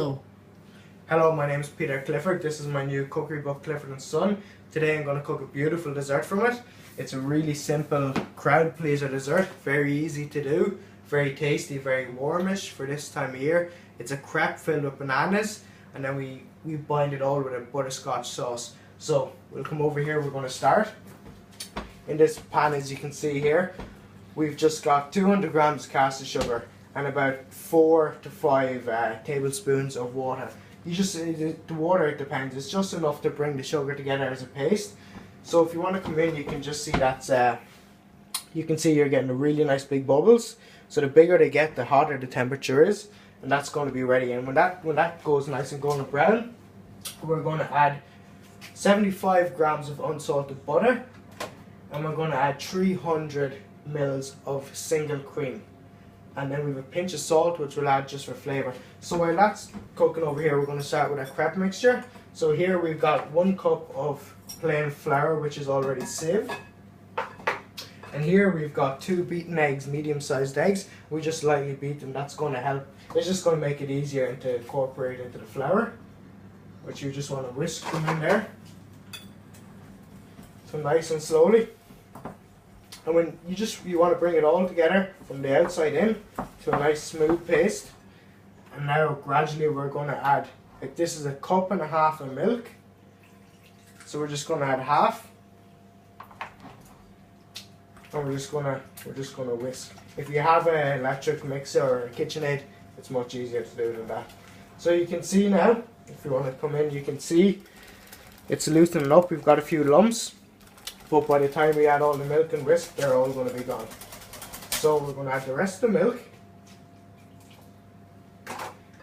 Hello, my name is Peter Clifford. This is my new cookery book, Clifford and Son. Today I'm going to cook a beautiful dessert from it. It's a really simple crowd pleaser dessert, very easy to do, very tasty, very warmish for this time of year. It's a crepe filled with bananas, and then we bind it all with a butterscotch sauce. So we'll come over here, we're going to start. In this pan, as you can see here, we've just got 200 grams of caster sugar and about 4 to 5 tablespoons of water. The water, it depends, it's just enough to bring the sugar together as a paste. So if you want to come in, you can just see that you can see you're getting a really nice big bubbles. So the bigger they get, the hotter the temperature is, and that's going to be ready. And when that goes nice and golden brown, we're going to add 75 grams of unsalted butter, and we're going to add 300 mils of single cream. And then we have a pinch of salt, which we'll add just for flavour. So while that's cooking over here, we're going to start with our crepe mixture. So here we've got 1 cup of plain flour, which is already sieved. And here we've got 2 beaten eggs, medium-sized eggs. We just lightly beat them. That's going to help. It's just going to make it easier to incorporate into the flour, which you just want to whisk them in there. So nice and slowly. And when you want to bring it all together from the outside in to a nice smooth paste. And now gradually we're going to add, like, this is 1.5 cups of milk. So we're just going to add half. And we're just going to whisk. If you have an electric mixer or a KitchenAid, it's much easier to do than that. So you can see now, if you want to come in, you can see it's loosening up. We've got a few lumps. But by the time we add all the milk and whisk, they're all going to be gone. So we're going to add the rest of the milk.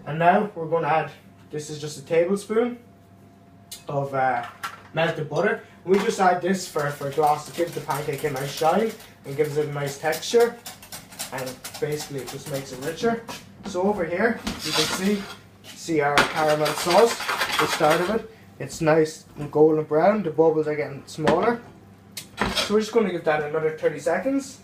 And now we're going to add, this is just a tablespoon of melted butter. We just add this for a glass to give the pancake a nice shine and gives it a nice texture. And basically it just makes it richer. So over here, you can see our caramel sauce, the start of it. It's nice and golden brown. The bubbles are getting smaller. So we're just going to give that another 30 seconds.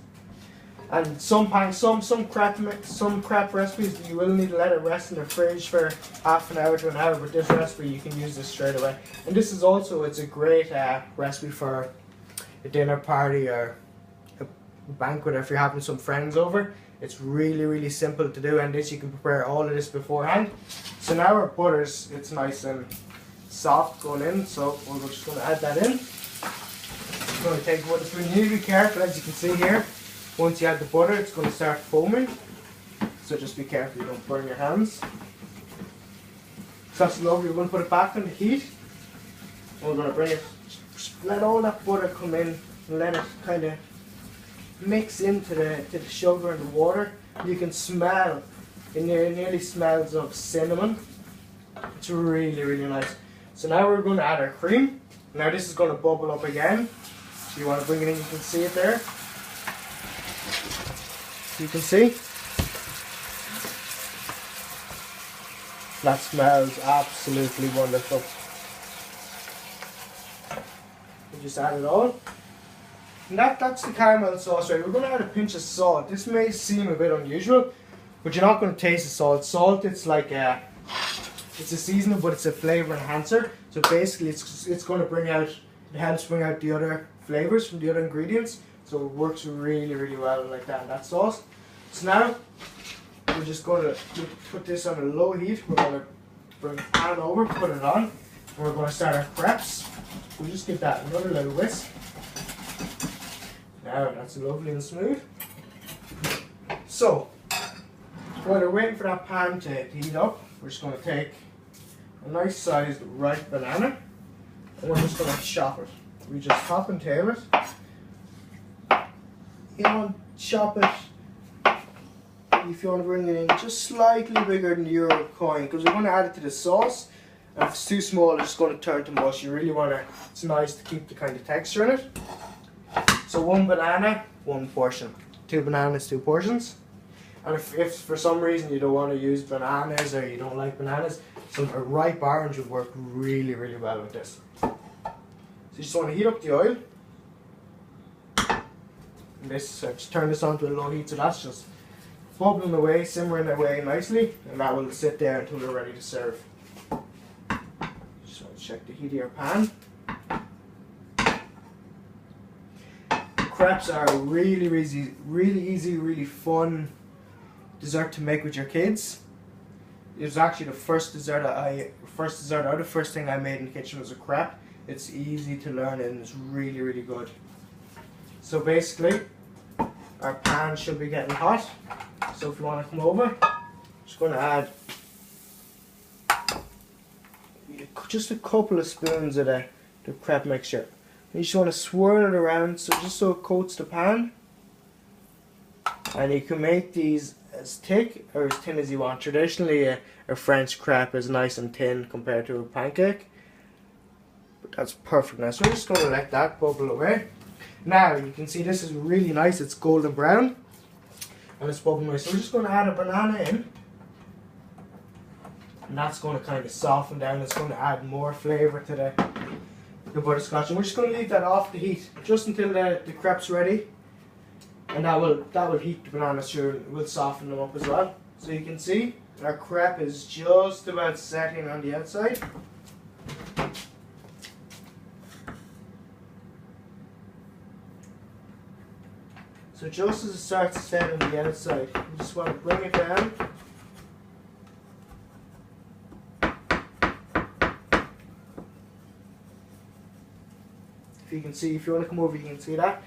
And some crepe recipes, you will need to let it rest in the fridge for half an hour to an hour, but this recipe you can use this straight away. And this is also, it's a great recipe for a dinner party or a banquet, or if you're having some friends over. It's really, really simple to do, and this you can prepare all of this beforehand. So now our butter's, it's nice and soft going in, so we're just going to add that in. Going to take a wooden. You need to be careful, as you can see here. Once you add the butter, it's going to start foaming. So just be careful you don't burn your hands. So that's lovely. We're going to put it back on the heat. And we're going to bring it, let all that butter come in and let it kind of mix into the sugar and the water. You can smell, it nearly smells of cinnamon. It's really, really nice. So now we're going to add our cream. Now this is going to bubble up again. So you want to bring it in, you can see it there. You can see. That smells absolutely wonderful. You just add it all. And that's the caramel sauce, right? We're going to add a pinch of salt. This may seem a bit unusual, but you're not going to taste the salt. Salt, it's like it's a seasoning, but it's a flavor enhancer. So basically it's going to bring out, it helps bring out the other flavors from the other ingredients. So it works really, really well like that sauce. So now we're just going to put this on a low heat. We're going to bring the pan over, put it on, and we're going to start our crepes. We'll just give that another little whisk. Now that's lovely and smooth. So while we're waiting for that pan to heat up, we're just going to take a nice sized ripe banana, and we're just going to chop it. We just top and tail it. You want to chop it, if you want to bring it in, just slightly bigger than the euro coin, because we're going to add it to the sauce. And if it's too small, it's just going to turn to mush. You really want to, it's nice to keep the kind of texture in it. So 1 banana, 1 portion. 2 bananas, 2 portions. And if for some reason you don't want to use bananas, or you don't like bananas, a ripe orange would work really, really well with this. So you just want to heat up the oil. And this, just turn this on to a low heat, so that's just bubbling away, simmering away nicely, and that will sit there until we're ready to serve. Just want to check the heat of your pan. Crepes are a really easy, really fun dessert to make with your kids. It was actually the first dessert the first thing I made in the kitchen was a crepe. It's easy to learn and it's really good. So basically, our pan should be getting hot. So if you want to come over, just going to add just a couple of spoons of the crepe mixture. You just want to swirl it around just so it coats the pan. And you can make these as thick or as thin as you want. Traditionally, a French crepe is nice and thin compared to a pancake. But that's perfect now. So we're just going to let that bubble away. Now, you can see this is really nice. It's golden brown. And it's bubbling away. So we're just going to add a banana in. And that's going to kind of soften down. It's going to add more flavour to the butterscotch. And we're just going to leave that off the heat just until the crepe's ready. And that will heat the bananas through and will soften them up as well. So you can see our crepe is just about setting on the outside. So just as it starts to set on the outside, you just want to bring it down. If you can see, if you want to come over, you can see that.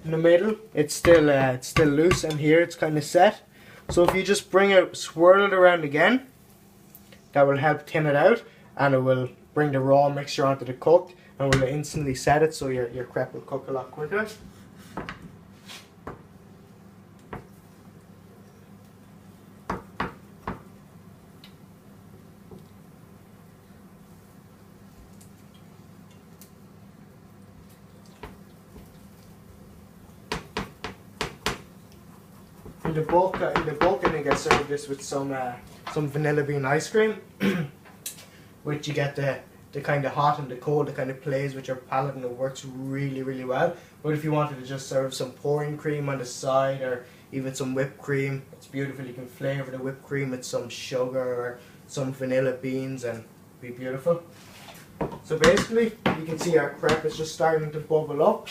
In the middle, it's still loose, and here it's kind of set. So if you just swirl it around again, that will help thin it out, and it will bring the raw mixture onto the cooked, and will instantly set it, so your crepe will cook a lot quicker. In the bulk, I think I served this with some vanilla bean ice cream, which you get the kind of hot and the cold that kind of plays with your palate, and it works really well. But if you wanted to just serve some pouring cream on the side, or even some whipped cream, it's beautiful. You can flavour the whipped cream with some sugar or some vanilla beans, and be beautiful. So basically, you can see our crepe is just starting to bubble up.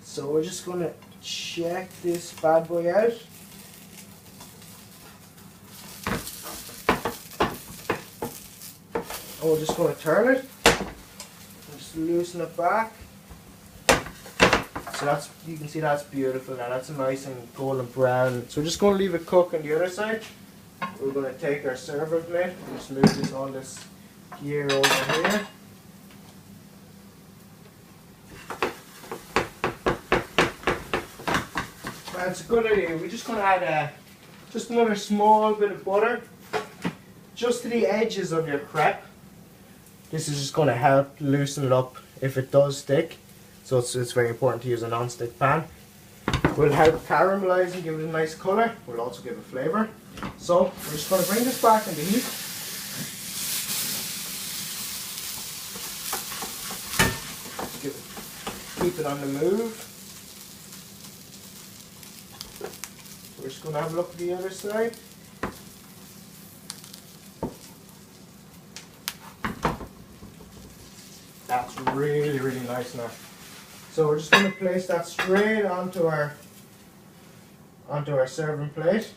So we're just going to check this bad boy out. And we're just going to turn it. Just loosen it back. So you can see that's beautiful now. That's nice and golden brown. So we're just going to leave it cook on the other side. We're going to take our server plate and just move all this gear over here. That's a good idea. We're just going to add just another small bit of butter just to the edges of your crepe. This is just going to help loosen it up if it does stick. So it's very important to use a non-stick pan. Will help caramelise and give it a nice colour. Will also give it flavour. So we're just going to bring this back into heat. Keep it on the move. We're just going to have a look at the other side. That's really nice now. So we're just going to place that straight onto our serving plate.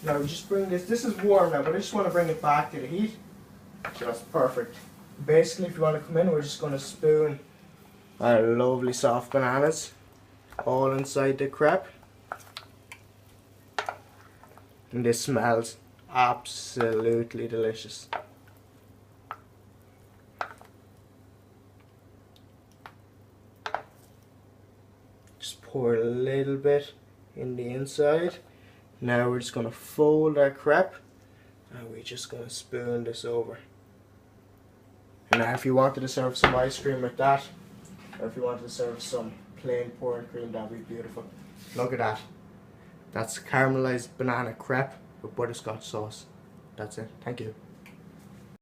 Now we just bring this is warm now, but I just want to bring it back to the heat. So that's perfect. Basically, if you want to come in, we're just going to spoon our lovely soft bananas all inside the crepe. And this smells absolutely delicious. Just pour a little bit in the inside. Now we're just going to fold our crepe and we're just going to spoon this over. And now if you wanted to serve some ice cream with that, or if you wanted to serve some plain pouring cream, that would be beautiful. Look at that. That's caramelized banana crepe with butterscotch sauce. That's it. Thank you.